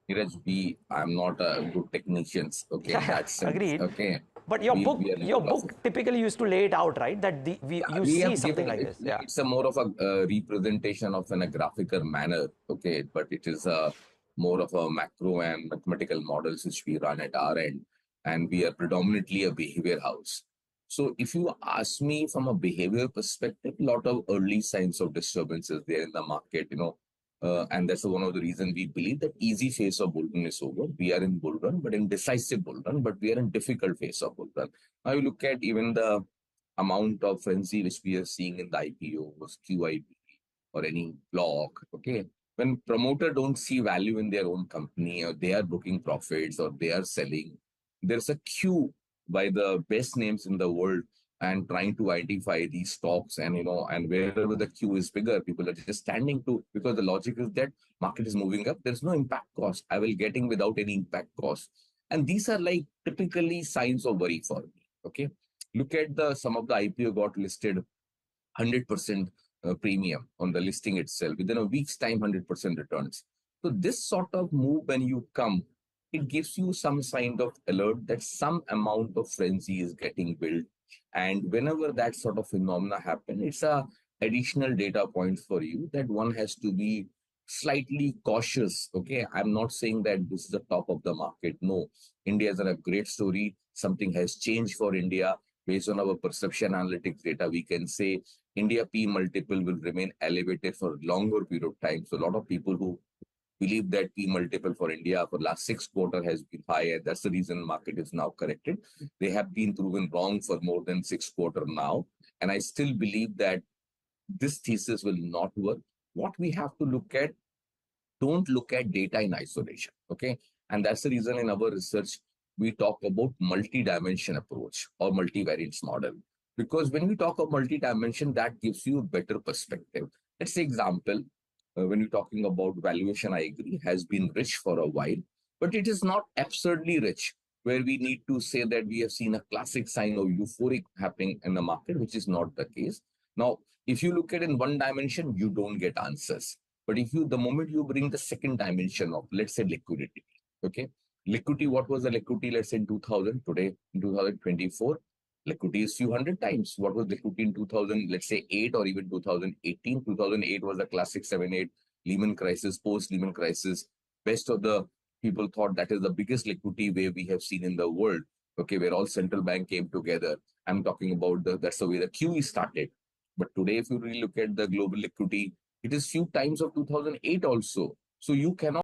I'm not a good technicians, okay, in Yeah, that sense, agreed. okay. But We are your little of book typically used to lay it out, right? That you we see have something given like it, this. Yeah. it's a more of a representation of in a graphical manner, okay, but it is a more of a macro and mathematical models which we run at our end, and we are predominantly a behavior house. So if you ask me from a behavior perspective, a lot of early signs of disturbance is there in the market, and that's one of the reasons we believe that easy phase of bull run is over. We are in bull run, but in decisive bull run, but we are in difficult phase of bull run. Now you look at even the amount of frenzy which we are seeing in the IPOs, QIP, or any block, okay? When promoter don't see value in their own company, or they are booking profits, or they are selling, there's a queue by the best names in the world and trying to identify these stocks, and and wherever the queue is bigger, people are just standing to, because the logic is that market is moving up, there's no impact cost. I will getting without any impact cost. And these are like typically signs of worry for me. Okay. Look at the some of the IPO got listed 100% premium on the listing itself. Within a week's time, 100% returns. So this sort of move, when you come, it gives you some kind of alert that some amount of frenzy is getting built. And whenever that sort of phenomena happen, it's a additional data points for you that one has to be slightly cautious. Okay, I'm not saying that this is the top of the market. No, India is a great story. Something has changed for India. Based on our perception analytics data, we can say India P multiple will remain elevated for a longer period of time. So a lot of people who believe that P multiple for India for last 6 quarters has been high, and that's the reason market is now corrected. They have been proven wrong for more than 6 quarters now. And I still believe that this thesis will not work. What we have to look at, don't look at data in isolation, okay? And that's the reason in our research we talk about multi-dimension approach or multivariance model, because when we talk of multi-dimension, that gives you a better perspective. Let's say example, when you're talking about valuation, I agree, has been rich for a while, but it is not absurdly rich where we need to say that we have seen a classic sign of euphoric happening in the market, which is not the case. Now if you look at in one dimension, you don't get answers. But if you, the moment you bring the second dimension of, let's say, liquidity, okay, liquidity, what was the liquidity, let's say in 2000, today in 2024, liquidity is few hundred times. What was liquidity in 2000, let's say 8 or even 2018? 2008 was the classic 7-8 Lehman crisis, post Lehman crisis. Best of the people thought that is the biggest liquidity wave we have seen in the world. Okay, where all central bank came together. I'm talking about that's the way the QE started. But today, if you really look at the global liquidity, it is few times of 2008 also. So you cannot